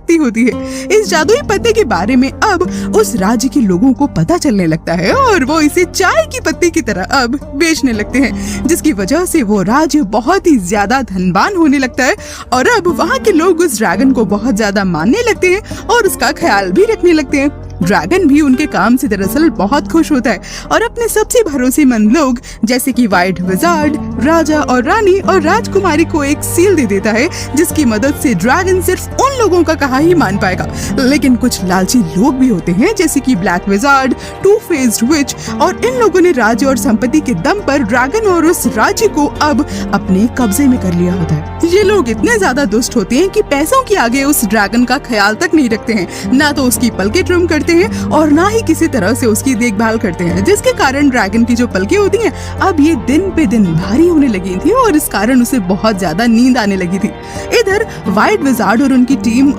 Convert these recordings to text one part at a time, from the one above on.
शक्ति होती है। इस जादुई पत्ते के बारे में अब उस राज्य के लोगों को पता चलने लगता है और वो इसे चाय की पत्ती की तरह अब बेचने लगते हैं, जिसकी वजह से वो राज्य बहुत ही ज्यादा धनवान होने लगता है और अब वहाँ के लोग उस ड्रैगन को बहुत ज्यादा मानने लगते हैं और उसका ख्याल भी रखने लगते हैं। ड्रैगन भी उनके काम से दरअसल बहुत खुश होता है और अपने सबसे भरोसेमंद लोग जैसे कि व्हाइट विजार्ड, राजा और रानी और राजकुमारी को एक सील दे देता है, जिसकी मदद से ड्रैगन सिर्फ उन लोगों का कहा ही मान पाएगा। लेकिन कुछ लालची लोग भी होते हैं जैसे कि ब्लैक विजार्ड, टू फेस्ड विच, और इन लोगों ने राज्य और संपत्ति के दम पर ड्रैगन और उस राज्य को अब अपने कब्जे में कर लिया होता है। ये लोग इतने ज्यादा दुष्ट होते हैं कि पैसों के आगे उस ड्रैगन का ख्याल तक नहीं रखते हैं, ना तो उसकी पलकें ट्रिम करते हैं और ना ही किसी तरह से उसकी देखभाल करते हैं, जिसके कारण ड्रैगन की जो पलकें होती हैं अब ये दिन पे दिन भारी होने लगी थी और इस कारण उसे बहुत ज्यादा नींद आने लगी थी। इधर व्हाइट विजार्ड और उनकी टीम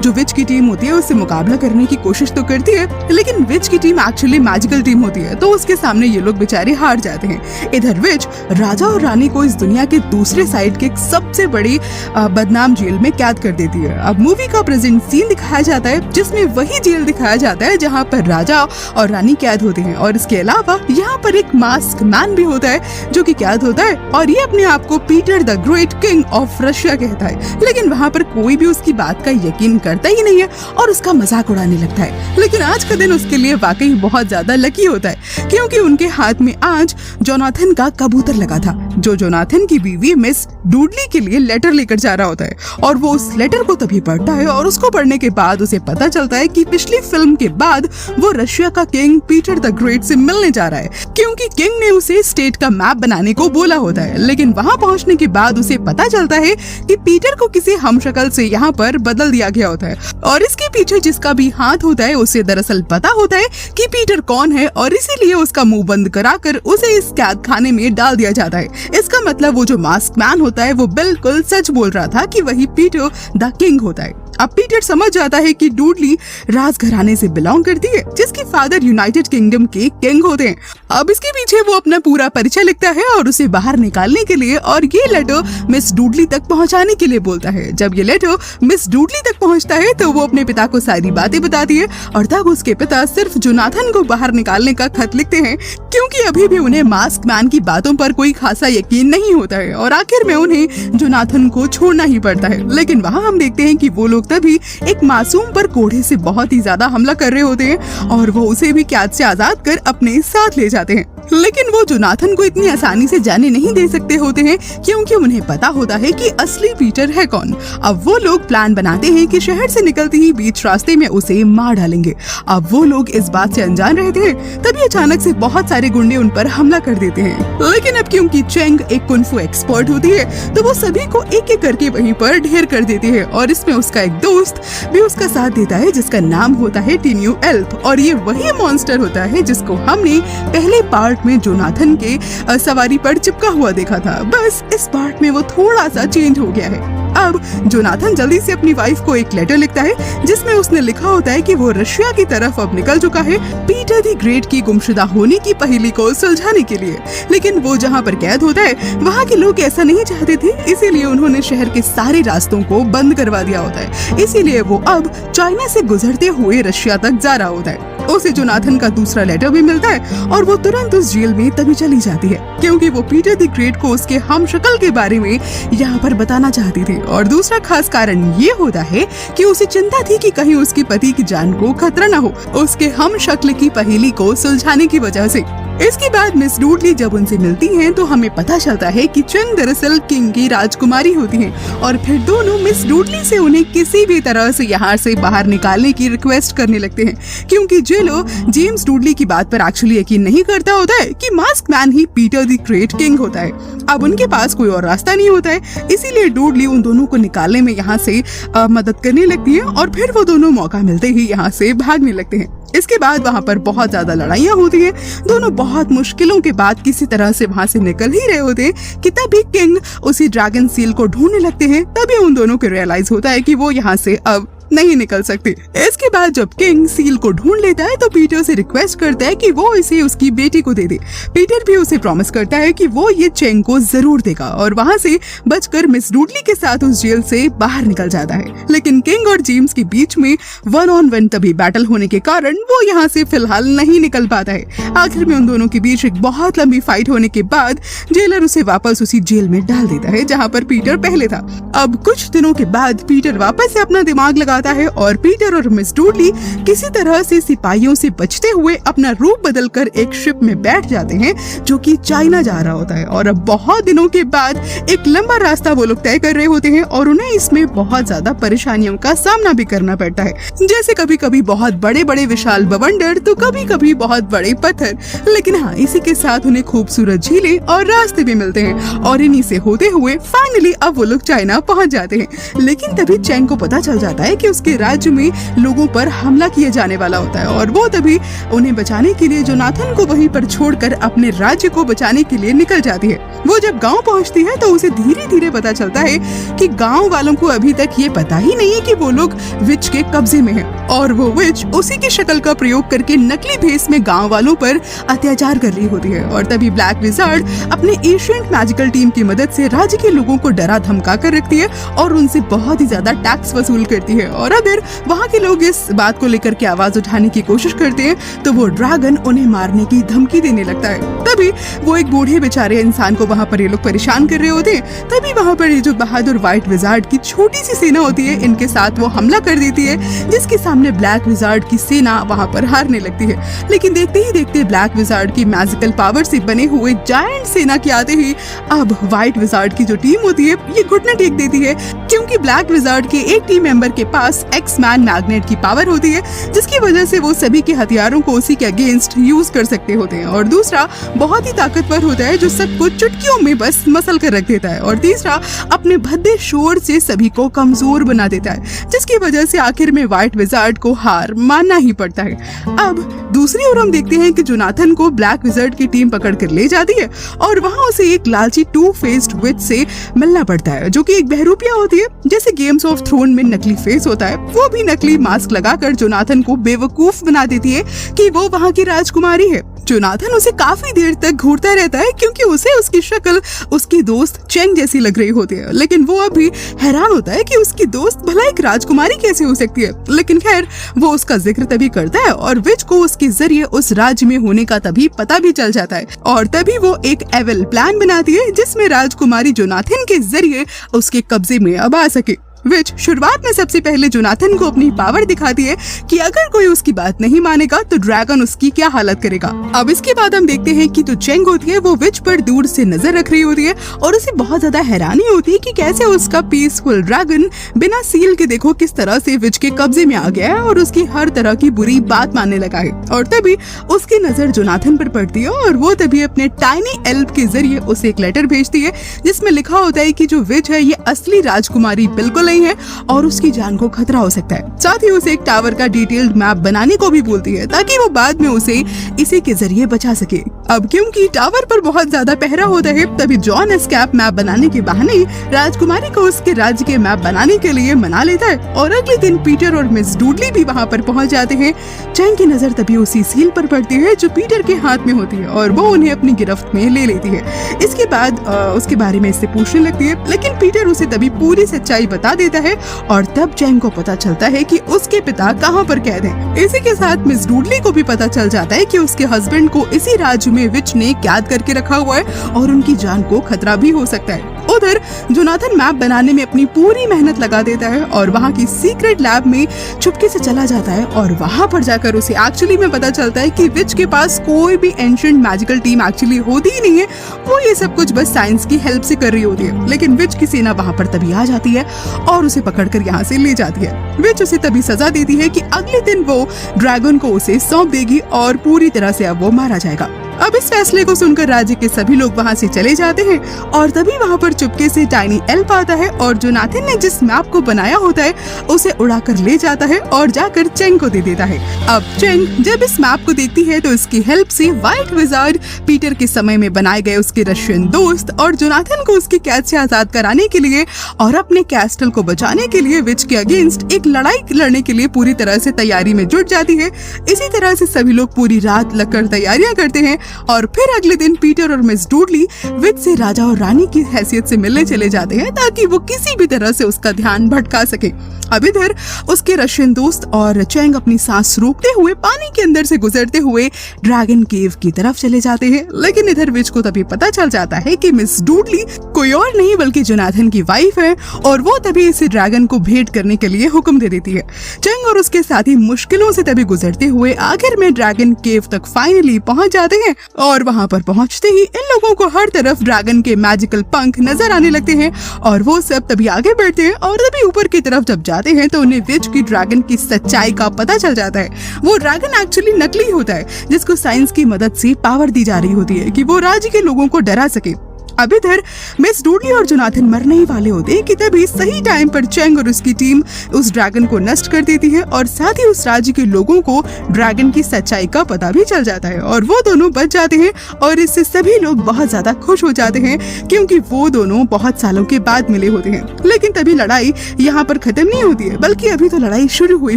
जो विच की टीम होती है उससे मुकाबला करने की कोशिश तो करती है, लेकिन विच की टीम एक्चुअली मैजिकल टीम होती है, तो उसके सामने ये लोग बेचारे हार जाते हैं। इधर विच राजा और रानी को इस दुनिया के दूसरे साइड के सबसे बड़ी बदनाम जेल में कैद कर देती है। अब मूवी का प्रेजेंट सीन दिखाया जाता है जिसमें वही जेल दिखाया जाता है जहाँ पर राजा और रानी कैद होते हैं और इसके अलावा यहाँ पर एक मास्क मैन भी होता है जो कि कैद होता है और ये अपने आप को Peter the great king of Russia कहता है, लेकिन वहाँ पर कोई भी उसकी बात का यकीन करता ही नहीं है और उसका मजाक उड़ाने लगता है। लेकिन आज का दिन उसके लिए वाकई बहुत ज्यादा लकी होता है क्योंकि उनके हाथ में आज जोनाथन का कबूतर लगा था, जो जोनाथन की बीवी मिस डूडली के लिए लेटर लेकर जा रहा होता है और वो उस लेटर को तभी पढ़ता है और उसको पढ़ने के बाद उसे पता चलता है कि पिछली फिल्म के बाद वो रशिया का किंग पीटर द ग्रेट से मिलने जा रहा है, क्योंकि किंग ने उसे स्टेट का मैप बनाने को बोला होता है। लेकिन वहाँ पहुँचने के बाद उसे पता चलता है कि पीटर को किसी हमशक्ल से यहाँ पर बदल दिया गया होता है और इसके पीछे जिसका भी हाथ होता है उसे दरअसल पता होता है कि पीटर कौन है और इसीलिए उसका मुंह बंद कराकर उसे इस कैद खाने में डाल दिया जाता है। इसका मतलब वो जो मास्क मैन होता है वो बिल्कुल सच बोल रहा था कि वही पीटर द किंग होता है। अब पीटर समझ जाता है कि डूडली राजघराने से बिलोंग करती है जिसके फादर यूनाइटेड किंगडम के किंग होते हैं। अब इसके पीछे वो अपना पूरा परिचय लिखता है और उसे बाहर निकालने के लिए और ये लेटर मिस डूडली तक पहुंचाने के लिए बोलता है। जब ये लेटर मिस डूडली तक पहुंचता है तो वो अपने पिता को सारी बातें बताती है और तब उसके पिता सिर्फ जोनाथन को बाहर निकालने का खत लिखते हैं, क्योंकि अभी भी उन्हें मास्क मैन की बातों पर कोई खासा यकीन नहीं होता है और आखिर में उन्हें जोनाथन को छोड़ना ही पड़ता है। लेकिन वहाँ हम देखते हैं कि वो लोग तभी एक मासूम पर कोढ़े से बहुत ही ज्यादा हमला कर रहे होते हैं और वो उसे भी कैद से आजाद कर अपने साथ ले जाते हैं। लेकिन वो जोनाथन को इतनी आसानी से जाने नहीं दे सकते होते हैं क्योंकि उन्हें पता होता है कि असली पीटर है कौन। अब वो लोग प्लान बनाते हैं कि शहर से निकलते ही बीच रास्ते में उसे मार डालेंगे। अब वो लोग इस बात से अनजान रहते हैं, तभी अचानक से बहुत सारे गुंडे उन पर हमला कर देते हैं। लेकिन अब क्योंकि चेंग एक कुंफू एक्सपर्ट होती है तो वो सभी को एक एक करके वहीं पर ढेर कर देती है और इसमें उसका एक दोस्त भी उसका साथ देता है जिसका नाम होता है टिन्यू एल्फ और ये वही मॉन्स्टर होता है जिसको हमने पहले पार्ट में जोनाथन के सवारी पर चिपका हुआ देखा था। बस इस पार्ट में वो थोड़ा सा चेंज हो गया है। अब जोनाथन जल्दी से अपनी वाइफ को एक लेटर लिखता है जिसमें उसने लिखा होता है कि वो रशिया की तरफ अब निकल चुका है पीटर द ग्रेट की गुमशुदा होने की पहेली को सुलझाने के लिए। लेकिन वो जहाँ पर कैद होता है वहाँ के लोग ऐसा नहीं चाहते थे, इसीलिए उन्होंने शहर के सारे रास्तों को बंद करवा दिया होता है। इसीलिए वो अब चाइना से गुजरते हुए रशिया तक जा रहा होता है। उसे जोनाथन का दूसरा लेटर भी मिलता है और वो तुरंत उस जेल में तभी चली जाती है क्योंकि वो पीटर द ग्रेट को उसके हमशक्ल के बारे में यहाँ पर बताना चाहती थी। और दूसरा खास कारण ये होता है कि उसे चिंता थी कि कहीं उसके पति की जान को खतरा न हो उसके हमशक्ल की पहेली को सुलझाने की वजह से। इसके बाद मिस डूडली जब उनसे मिलती हैं तो हमें पता चलता है कि चेंग दरअसल किंग की राजकुमारी होती हैं और फिर दोनों मिस डूडली से उन्हें किसी भी तरह से यहाँ से बाहर निकालने की रिक्वेस्ट करने लगते हैं, क्योंकि जेलो जेम्स डूडली की बात पर एक्चुअली यकीन नहीं करता होता है कि mask man he Peter the great king होता है। अब उनके पास कोई और रास्ता नहीं होता है, इसीलिए डूडली उन दोनों को निकालने में यहाँ से मदद करने लगती है और फिर वो दोनों मौका मिलते ही यहाँ से भागने लगते हैं। इसके बाद वहाँ पर बहुत ज्यादा लड़ाइयाँ होती हैं। दोनों बहुत मुश्किलों के बाद किसी तरह से वहाँ से निकल ही रहे होते हैं कि तभी किंग उसी ड्रैगन सील को ढूंढने लगते हैं। तभी उन दोनों को रियलाइज होता है कि वो यहाँ से अब नहीं निकल सकती। इसके बाद जब किंग सील को ढूंढ लेता है तो पीटर से रिक्वेस्ट करता है कि वो इसे उसकी बेटी को दे दे। पीटर भी उसे प्रॉमिस करता है कि वो ये चेंग को जरूर देगा और वहाँ से बचकर मिस डूडली के साथ उस जेल से बाहर निकल जाता है। लेकिन किंग और जेम्स के बीच में 1-on-1 तभी बैटल होने के कारण वो यहाँ से फिलहाल नहीं निकल पाता है। आखिर में उन दोनों के बीच एक बहुत लंबी फाइट होने के बाद जेलर उसे वापस उसी जेल में डाल देता है जहाँ पर पीटर पहले था। अब कुछ दिनों के बाद पीटर वापस से अपना दिमाग लगाता है और पीटर और मिस डूडली किसी तरह से सिपाहियों से बचते हुए अपना रूप बदलकर एक शिप में बैठ जाते हैं जो कि चाइना जा रहा होता है। और अब बहुत दिनों के बाद एक लंबा रास्ता वो लोग तय कर रहे होते हैं और उन्हें इसमें बहुत ज्यादा परेशानियों का सामना भी करना पड़ता है, जैसे कभी कभी बहुत बड़े बड़े विशाल बवंडर तो कभी कभी बहुत बड़े पत्थर। लेकिन हाँ, इसी के साथ उन्हें खूबसूरत झीलें और रास्ते भी मिलते हैं और इन्हीं से होते हुए फाइनली अब वो लोग चाइना पहुंच जाते हैं। लेकिन तभी चेंग को पता चल जाता है कि उसके राज्य में लोगों पर हमला किया जाने वाला होता है और वो तभी उन्हें बचाने के लिए जोनाथन को वहीं पर छोड़कर अपने राज्य को बचाने के लिए निकल जाती है। वो जब गांव पहुंचती है तो उसे धीरे धीरे पता चलता है कि गांव वालों को अभी तक ये पता ही नहीं है कि वो लोग विच के कब्जे में है और वो विच उसी की शक्ल का प्रयोग करके नकली भेस में गांव वालों पर अत्याचार कर रही होती है। और तभी ब्लैक विजार्ड अपने एशियंट मैजिकल टीम की मदद से राज्य के लोगों को डरा धमका कर रखती है और उनसे बहुत ही ज्यादा टैक्स वसूल करती है। और अगर वहाँ के लोग इस बात को लेकर के आवाज उठाने की कोशिश करते हैं तो वो ड्रैगन उन्हें मारने की धमकी देने लगता है। तभी वो एक बूढ़े बेचारे इंसान को वहाँ पर ये लोग परेशान कर रहे होते हैं। तभी वहाँ पर ये जो बहादुर व्हाइट विजार्ड की छोटी सी सेना होती है, इनके साथ वो हमला कर देती है जिसके सामने ब्लैक विजार्ड की सेना वहाँ पर हारने लगती है। लेकिन देखते ही देखते ब्लैक विजार्ड की मैजिकल पावर से बने हुए जायंट सेना के आते ही अब व्हाइट विजार्ड की जो टीम होती है ये घुटने टेक देती है, क्योंकि ब्लैक विजार्ड के एक टीम मेंबर के पास एक्स मैन मैग्नेट की पावर होती है जिसकी वजह से वो सभी के हथियारों को उसी के अगेंस्ट यूज कर सकते होते हैं। और दूसरा बहुत ही ताकतवर होता है जो सबको चुटकियों में बस मसल कर रख देता है। और तीसरा अपने भद्दे शोर से सभी को कमजोर बना देता है जिसकी वजह से आखिर में व्हाइट विजार्ड को हार मानना ही पड़ता है। अब दूसरी ओर हम देखते हैं कि जोनाथन को ब्लैक विजार्ड की टीम पकड़ कर ले जाती है और वहाँ उसे एक लालची 2-फेस्ड विच से मिलना पड़ता है जो कि एक बहरूपिया होती है। जैसे गेम्स ऑफ थ्रोन में नकली फेस होता है, वो भी नकली मास्क लगाकर जोनाथन को बेवकूफ बना देती है कि वो वहाँ की राजकुमारी है। जोनाथन उसे काफी देर तक घूरता रहता है क्योंकि उसे उसकी शक्ल उसकी दोस्त चेंग जैसी लग रही होती है। लेकिन वो अभी हैरान होता है कि उसकी दोस्त भला एक राजकुमारी कैसे हो सकती है। लेकिन खैर वो उसका जिक्र तभी करता है और विच को उसके जरिए उस राज्य में होने का तभी पता भी चल जाता है और तभी वो एक एविल प्लान बनाती है जिसमें राजकुमारी जोनाथन के जरिए उसके कब्जे में अब आ सके। विच शुरुआत में सबसे पहले जोनाथन को अपनी पावर दिखाती है कि अगर कोई उसकी बात नहीं मानेगा तो ड्रैगन उसकी क्या हालत करेगा। अब इसके बाद हम देखते हैं कि जो चेंग होती है वो विच पर दूर से नजर रख रही होती है और उसे बहुत ज्यादा हैरानी होती है कि कैसे उसका पीसफुल ड्रैगन बिना सील के देखो किस तरह से विच के कब्जे में आ गया है और उसकी हर तरह की बुरी बात मानने लगा है। और तभी उसकी नजर जोनाथन पर पड़ती है और वो तभी अपने टाइनी एल्फ के जरिए उसे एक लेटर भेजती है जिसमें लिखा होता है कि जो विच है ये असली राजकुमारी बिल्कुल है और उसकी जान को खतरा हो सकता है। साथ ही उसे एक टावर का डिटेल्ड मैप बनाने को भी बोलती है ताकि वो बाद में उसे इसी के जरिए बचा सके। अब क्योंकि टावर पर बहुत ज्यादा पहरा होता है तभी जॉन एस्केप मैप बनाने के बहाने राजकुमारी को उसके राज्य के मैप बनाने के लिए मना लेता है और अगले दिन पीटर और मिस डूडली भी वहाँ पर पहुँच जाते हैं। चेंग की नजर तभी उसी सील पर पड़ती है जो पीटर के हाथ में होती है और वो उन्हें अपनी गिरफ्त में ले लेती है। इसके बाद उसके बारे में इससे पूछने लगती है लेकिन पीटर उसे तभी पूरी सच्चाई बता देता है और तब चेंग को पता चलता है कि उसके पिता कहाँ पर कैद हैं। इसी के साथ मिस डूडली को भी पता चल जाता है कि उसके हस्बैंड को इसी राज्य में विच ने कैद करके रखा हुआ है और उनकी जान को खतरा भी हो सकता है। उधर जोनाथन मैप बनाने में अपनी पूरी मेहनत लगा देता है और वहाँ की सीक्रेट लैब में चुपके से चला जाता है और वहाँ पर जाकर उसे एक्चुअली में पता चलता है कि विच के पास कोई भी एंशिएंट मैजिकल टीम एक्चुअली होती ही नहीं है, वो ये सब कुछ बस साइंस की हेल्प से कर रही होती है। लेकिन विच की सेना वहाँ पर तभी आ जाती है और उसे पकड़कर यहाँ से ले जाती है। विच उसे तभी सजा देती है कि अगले दिन वो ड्रैगन को उसे सौंप देगी और पूरी तरह से अब वो मारा जाएगा। अब इस फैसले को सुनकर राज्य के सभी लोग वहाँ से चले जाते हैं और तभी वहाँ पर चुपके से टाइनी एल्फ आता है और जोनाथन ने जिस मैप को बनाया होता है उसे उड़ाकर ले जाता है और जाकर चेंग को दे देता है। अब चेंग जब इस मैप को देखती है तो इसकी हेल्प से व्हाइट विजार्ड पीटर के समय में बनाए गए उसके रशियन दोस्त और जोनाथन को उसकी कैद से आजाद कराने के लिए और अपने कैस्टल को बचाने के लिए विच के अगेंस्ट एक लड़ाई लड़ने के लिए पूरी तरह से तैयारी में जुट जाती है। इसी तरह से सभी लोग पूरी रात लगकर तैयारियां करते हैं और फिर अगले दिन पीटर और मिस डूडली विच से राजा और रानी की हैसियत से मिलने चले जाते हैं ताकि वो किसी भी तरह से उसका ध्यान भटका सके। अब इधर उसके रशियन दोस्त और चेंग अपनी सांस रोकते हुए पानी के अंदर से गुजरते हुए ड्रैगन केव की तरफ चले जाते हैं, लेकिन इधर विच को तभी पता चल जाता है कि मिस डूडली कोई और नहीं बल्कि जोनाथन की वाइफ है और वो तभी इसे ड्रैगन को भेंट करने के लिए हुक्म दे देती है। चेंग और उसके साथी मुश्किलों से तभी गुजरते हुए आखिर में ड्रैगन केव तक फाइनली पहुंच जाते हैं और वहां पर पहुंचते ही इन लोगों को हर तरफ ड्रैगन के मैजिकल पंख नजर आने लगते हैं और वो सब तभी आगे बढ़ते हैं और तभी ऊपर की तरफ जब जाते हैं तो उन्हें विच की ड्रैगन की सच्चाई का पता चल जाता है। वो ड्रैगन एक्चुअली नकली होता है जिसको साइंस की मदद से पावर दी जा रही होती है कि वो राज्य के लोगों को डरा सके। अब इधर मिस डूडली और जोनाथन मरने ही वाले होते हैं कि तभी सही टाइम पर चेंग और उसकी टीम उस ड्रैगन को नष्ट कर देती है और साथ ही उस राज्य के लोगों को ड्रैगन की सच्चाई का पता भी चल जाता है और वो दोनों बच जाते हैं और इससे सभी लोग बहुत ज्यादा खुश हो जाते हैं क्योंकि वो दोनों बहुत सालों के बाद मिले होते हैं। लेकिन तभी लड़ाई यहाँ पर खत्म नहीं होती है बल्कि अभी तो लड़ाई शुरू हुई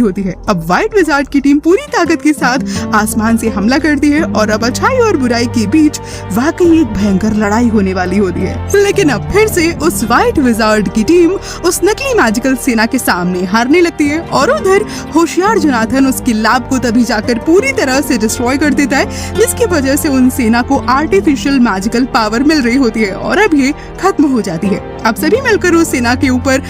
होती है। अब व्हाइट विजार्ड की टीम पूरी ताकत के साथ आसमान से हमला करती है और अब अच्छाई और बुराई के बीच वाकई एक भयंकर लड़ाई होने वाली होती है। लेकिन अब फिर से उस व्हाइट विजार्ड की टीम उस नकली मैजिकल सेना के सामने हारने लगती है और उधर होशियार जोनाथन उसकी लैब को तभी जाकर पूरी तरह से डिस्ट्रॉय कर देता है जिसकी वजह से उन सेना को आर्टिफिशियल मैजिकल पावर मिल रही होती है और अब ये खत्म हो जाती है। अब सभी मिलकर उस सेना के ऊपर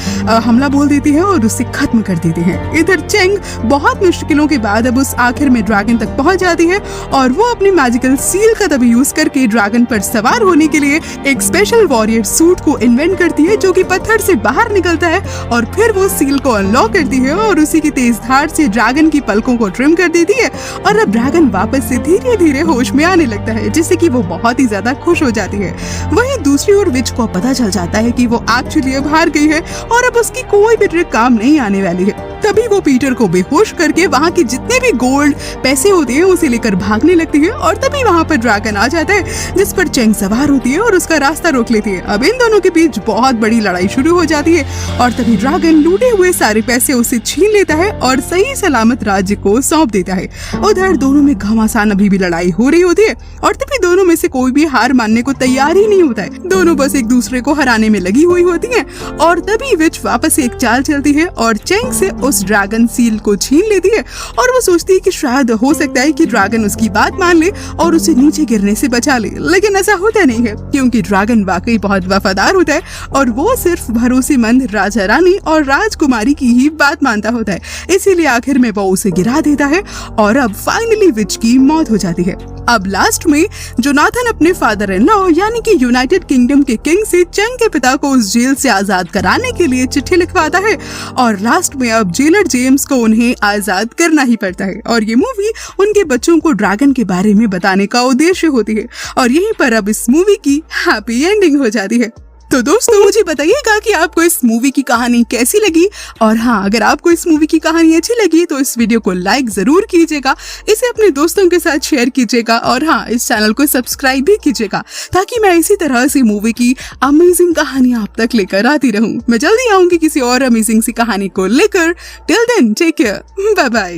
हमला बोल देती है और उसे खत्म कर देते हैं। इधर चेंग बहुत मुश्किलों के बाद अब उस आखिर में ड्रैगन तक पहुंच जाती है और वो अपनी मैजिकल सील का तभी यूज करके ड्रैगन पर सवार होने के लिए एक स्पेशल वॉरियर सूट को इन्वेंट करती है जो कि पत्थर से बाहर निकलता है और फिर वो सील को अनलॉक करती है और उसी की तेज धार से ड्रैगन की पलकों को ट्रिम कर देती है और अब ड्रैगन वापस से धीरे धीरे होश में आने लगता है जिससे कि वो बहुत ही ज्यादा खुश हो जाती है। वहीं दूसरी ओर विच को पता चल जाता है कि वो एक्चुअली अब हार गई है और अब उसकी कोई भी ट्रिक काम नहीं आने वाली है। तभी वो पीटर को बेहोश करके वहाँ के जितने भी गोल्ड पैसे होते हैं उसे लेकर भागने लगती है और तभी वहाँ पर ड्रैगन आ जाता है जिस पर चेंग सवार होती है और उसका रास्ता रोक लेती है। अब इन दोनों के बीच बहुत बड़ी लड़ाई शुरू हो जाती है और तभी ड्रैगन लूटे हुए सारे पैसे उसे छीन लेता है और सही सलामत राज्य को सौंप देता है। उधर दोनों में घमासान अभी भी लड़ाई हो रही होती है और तभी दोनों में से कोई भी हार मानने को तैयार ही नहीं होता है। दोनों बस एक दूसरे को हराने में लगी हुई होती है और तभी विच वापस एक चाल चलती है और चेंग से उस ड्रैगन सील को छीन लेती है और वो सोचती है कि शायद हो सकता है कि ड्रैगन उसकी बात मान ले और उसे नीचे गिरने से बचा ले, लेकिन ऐसा होता नहीं है क्योंकि ड्रैगन वाकई बहुत वफादार होता है और वो सिर्फ भरोसेमंद राजा रानी और राजकुमारी की ही बात मानता होता है। इसीलिए आखिर में वो उसे गिरा देता है और अब फाइनली विच की मौत हो जाती है। अब लास्ट में जोनाथन अपने फादर इन लॉ यानी कि यूनाइटेड किंगडम के किंग से चेंग के पिता को उस जेल से आजाद कराने के लिए चिट्ठी लिखवाता है और लास्ट में अब जेलर जेम्स को उन्हें आजाद करना ही पड़ता है। और ये मूवी उनके बच्चों को ड्रैगन के बारे में बताने का उद्देश्य होती है और यहीं पर अब इस मूवी की हैप्पी एंडिंग हो जाती है। तो दोस्तों मुझे बताइएगा कि आपको इस मूवी की कहानी कैसी लगी और हाँ, अगर आपको इस मूवी की कहानी अच्छी लगी तो इस वीडियो को लाइक जरूर कीजिएगा, इसे अपने दोस्तों के साथ शेयर कीजिएगा और हाँ, इस चैनल को सब्सक्राइब भी कीजिएगा ताकि मैं इसी तरह से मूवी की अमेजिंग कहानी आप तक लेकर आती रहूं। मैं जल्दी आऊंगी किसी और अमेजिंग सी कहानी को लेकर। Till then take care, bye bye.